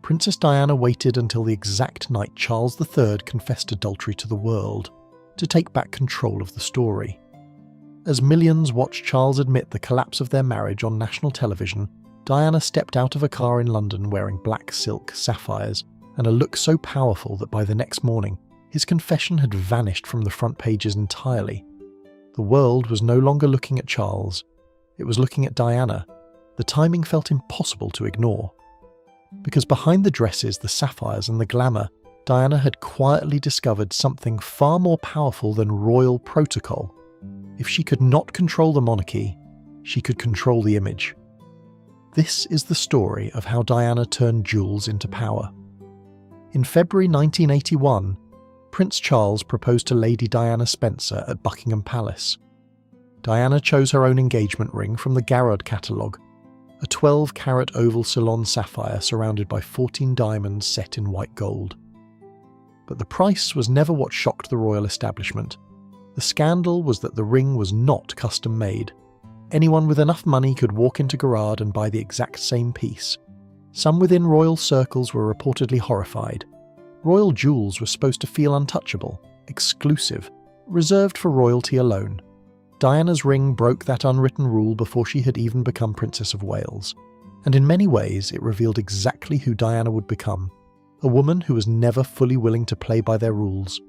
Princess Diana waited until the exact night Charles III confessed adultery to the world to take back control of the story. As millions watched Charles admit the collapse of their marriage on national television, Diana stepped out of a car in London wearing black silk sapphires and a look so powerful that by the next morning, his confession had vanished from the front pages entirely. The world was no longer looking at Charles, it was looking at Diana. The timing felt impossible to ignore. Because behind the dresses, the sapphires and the glamour, Diana had quietly discovered something far more powerful than royal protocol. If she could not control the monarchy, she could control the image. This is the story of how Diana turned jewels into power. In February 1981, Prince Charles proposed to Lady Diana Spencer at Buckingham Palace. Diana chose her own engagement ring from the Garrod catalogue, a 12-carat oval Ceylon sapphire surrounded by 14 diamonds set in white gold. But the price was never what shocked the royal establishment. The scandal was that the ring was not custom-made. Anyone with enough money could walk into Garrod and buy the exact same piece. Some within royal circles were reportedly horrified. Royal jewels were supposed to feel untouchable, exclusive, reserved for royalty alone. Diana's ring broke that unwritten rule before she had even become Princess of Wales, and in many ways it revealed exactly who Diana would become, a woman who was never fully willing to play by their rules.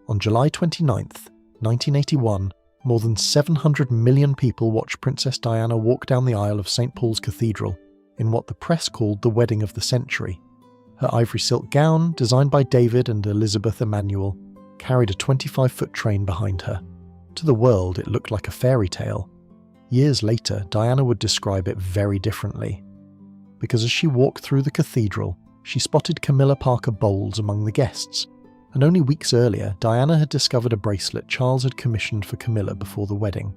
On July 29th, 1981, more than 700 million people watched Princess Diana walk down the aisle of St. Paul's Cathedral in what the press called the wedding of the century. Her ivory silk gown, designed by David and Elizabeth Emanuel, carried a 25-foot train behind her. To the world, it looked like a fairy tale. Years later, Diana would describe it very differently. Because as she walked through the cathedral, she spotted Camilla Parker Bowles among the guests, and only weeks earlier, Diana had discovered a bracelet Charles had commissioned for Camilla before the wedding.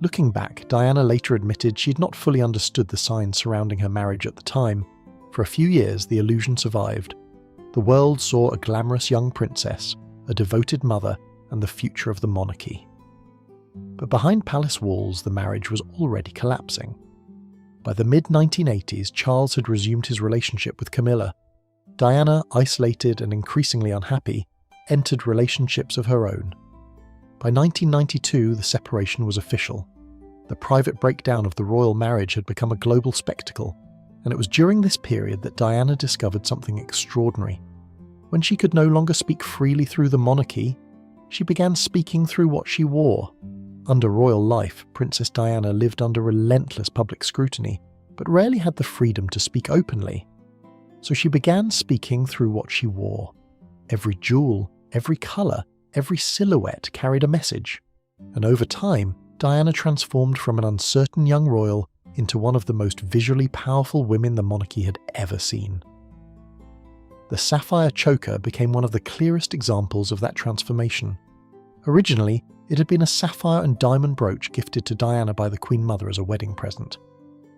Looking back, Diana later admitted she'd not fully understood the signs surrounding her marriage at the time. For a few years, the illusion survived. The world saw a glamorous young princess, a devoted mother, and the future of the monarchy. But behind palace walls, the marriage was already collapsing. By the mid-1980s, Charles had resumed his relationship with Camilla. Diana, isolated and increasingly unhappy, entered relationships of her own. By 1992, the separation was official. The private breakdown of the royal marriage had become a global spectacle, and it was during this period that Diana discovered something extraordinary. When she could no longer speak freely through the monarchy, she began speaking through what she wore. Under royal life, Princess Diana lived under relentless public scrutiny, but rarely had the freedom to speak openly. So she began speaking through what she wore. Every jewel, every colour, every silhouette carried a message. And over time, Diana transformed from an uncertain young royal into one of the most visually powerful women the monarchy had ever seen. The sapphire choker became one of the clearest examples of that transformation. Originally, it had been a sapphire and diamond brooch gifted to Diana by the Queen Mother as a wedding present.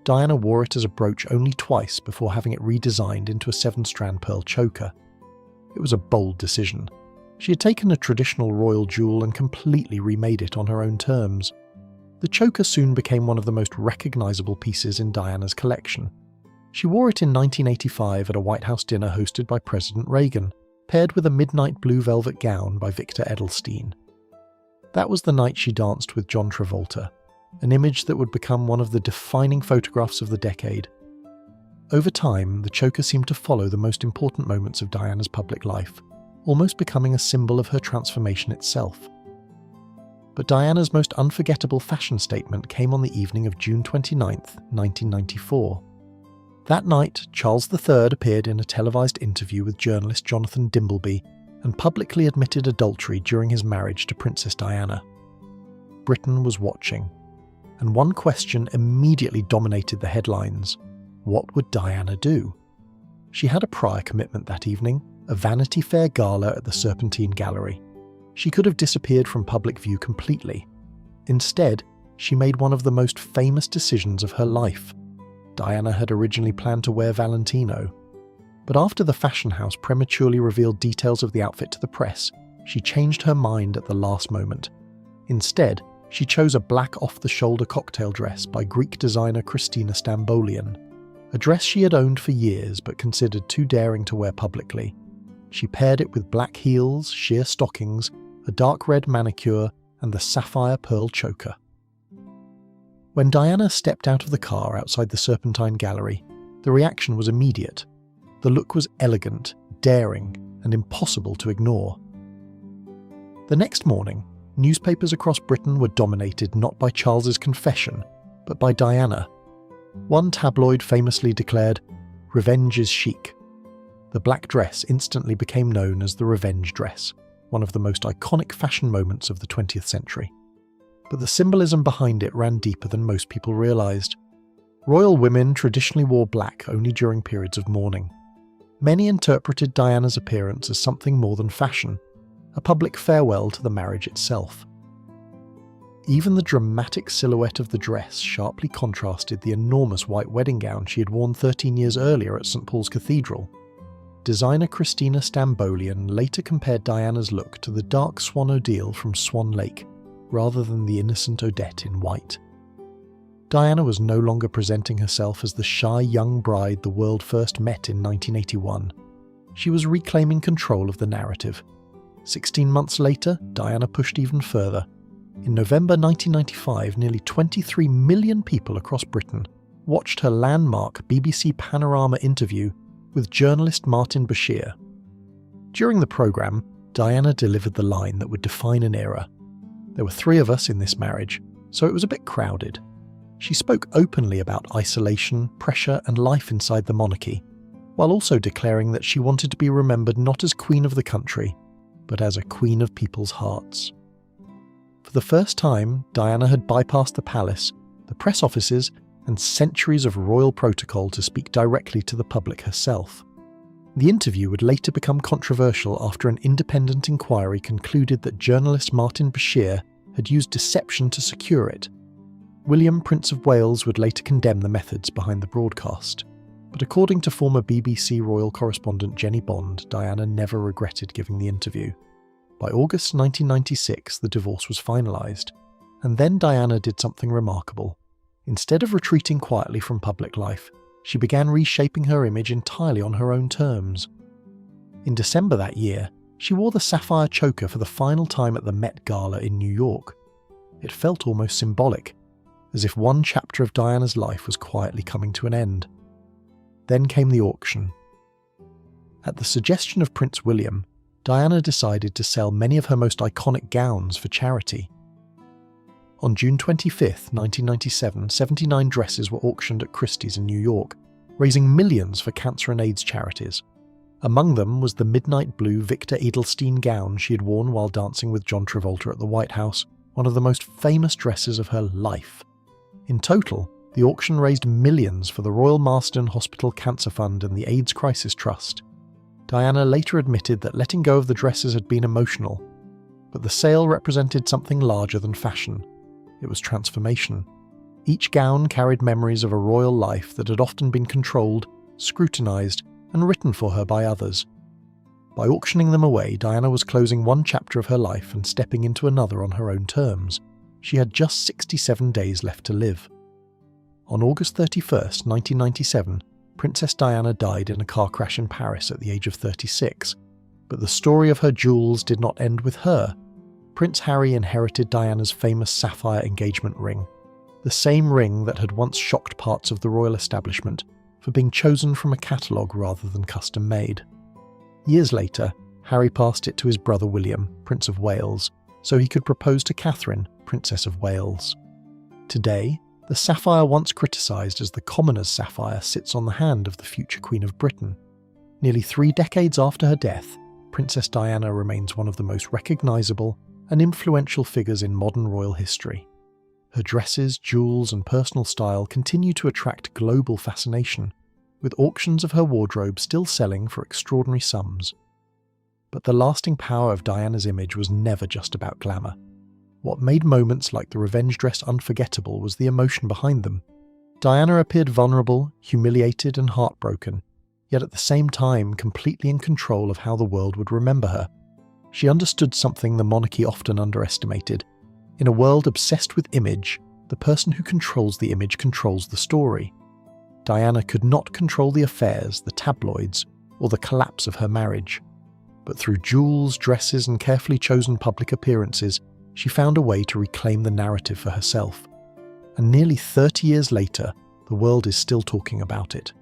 Diana wore it as a brooch only twice before having it redesigned into a 7-strand pearl choker. It was a bold decision. She had taken a traditional royal jewel and completely remade it on her own terms. The choker soon became one of the most recognisable pieces in Diana's collection. She wore it in 1985 at a White House dinner hosted by President Reagan, paired with a midnight blue velvet gown by Victor Edelstein. That was the night she danced with John Travolta, an image that would become one of the defining photographs of the decade. Over time, the choker seemed to follow the most important moments of Diana's public life, almost becoming a symbol of her transformation itself. But Diana's most unforgettable fashion statement came on the evening of June 29, 1994. That night, Charles III appeared in a televised interview with journalist Jonathan Dimbleby and publicly admitted adultery during his marriage to Princess Diana. Britain was watching, and one question immediately dominated the headlines. What would Diana do? She had a prior commitment that evening, a Vanity Fair gala at the Serpentine Gallery. She could have disappeared from public view completely. Instead, she made one of the most famous decisions of her life. Diana had originally planned to wear Valentino, but after the fashion house prematurely revealed details of the outfit to the press, she changed her mind at the last moment. Instead, she chose a black off-the-shoulder cocktail dress by Greek designer Christina Stambolian, a dress she had owned for years but considered too daring to wear publicly. She paired it with black heels, sheer stockings, a dark red manicure, and the sapphire pearl choker. When Diana stepped out of the car outside the Serpentine Gallery, the reaction was immediate. The look was elegant, daring, and impossible to ignore. The next morning, newspapers across Britain were dominated not by Charles's confession, but by Diana. One tabloid famously declared, "Revenge is chic." The black dress instantly became known as the revenge dress, one of the most iconic fashion moments of the 20th century. But the symbolism behind it ran deeper than most people realised. Royal women traditionally wore black only during periods of mourning. Many interpreted Diana's appearance as something more than fashion, a public farewell to the marriage itself. Even the dramatic silhouette of the dress sharply contrasted the enormous white wedding gown she had worn 13 years earlier at St. Paul's Cathedral. Designer Christina Stambolian later compared Diana's look to the dark Swan Odile from Swan Lake, rather than the innocent Odette in white. Diana was no longer presenting herself as the shy young bride the world first met in 1981. She was reclaiming control of the narrative. 16 months later, Diana pushed even further. In November 1995, nearly 23 million people across Britain watched her landmark BBC Panorama Interview with journalist Martin Bashir. During the programme, Diana delivered the line that would define an era. There were 3 of us in this marriage, so it was a bit crowded. She spoke openly about isolation, pressure, and life inside the monarchy, while also declaring that she wanted to be remembered not as Queen of the country, but as a Queen of people's hearts. For the first time, Diana had bypassed the palace, the press offices, and centuries of royal protocol to speak directly to the public herself. The interview would later become controversial after an independent inquiry concluded that journalist Martin Bashir had used deception to secure it. William, Prince of Wales, would later condemn the methods behind the broadcast. But according to former BBC royal correspondent Jenny Bond, Diana never regretted giving the interview. By August 1996, the divorce was finalised. And then Diana did something remarkable. Instead of retreating quietly from public life, she began reshaping her image entirely on her own terms. In December that year, she wore the sapphire choker for the final time at the Met Gala in New York. It felt almost symbolic, as if one chapter of Diana's life was quietly coming to an end. Then came the auction. At the suggestion of Prince William, Diana decided to sell many of her most iconic gowns for charity. On June 25, 1997, 79 dresses were auctioned at Christie's in New York, raising millions for cancer and AIDS charities. Among them was the midnight blue Victor Edelstein gown she had worn while dancing with John Travolta at the White House, one of the most famous dresses of her life. In total, the auction raised millions for the Royal Marsden Hospital Cancer Fund and the AIDS Crisis Trust. Diana later admitted that letting go of the dresses had been emotional, but the sale represented something larger than fashion. It was transformation. Each gown carried memories of a royal life that had often been controlled, scrutinised, and written for her by others. By auctioning them away, Diana was closing one chapter of her life and stepping into another on her own terms. She had just 67 days left to live. On August 31, 1997, Princess Diana died in a car crash in Paris at the age of 36. But the story of her jewels did not end with her. Prince Harry inherited Diana's famous sapphire engagement ring, the same ring that had once shocked parts of the royal establishment for being chosen from a catalogue rather than custom-made. Years later, Harry passed it to his brother William, Prince of Wales, so he could propose to Catherine, Princess of Wales. Today, the sapphire once criticised as the commoner's sapphire sits on the hand of the future Queen of Britain. Nearly 3 decades after her death, Princess Diana remains one of the most recognisable and influential figures in modern royal history. Her dresses, jewels, and personal style continue to attract global fascination, with auctions of her wardrobe still selling for extraordinary sums. But the lasting power of Diana's image was never just about glamour. What made moments like the revenge dress unforgettable was the emotion behind them. Diana appeared vulnerable, humiliated, and heartbroken, yet at the same time completely in control of how the world would remember her. She understood something the monarchy often underestimated. In a world obsessed with image, the person who controls the image controls the story. Diana could not control the affairs, the tabloids, or the collapse of her marriage. But through jewels, dresses, and carefully chosen public appearances, she found a way to reclaim the narrative for herself. And nearly 30 years later, the world is still talking about it.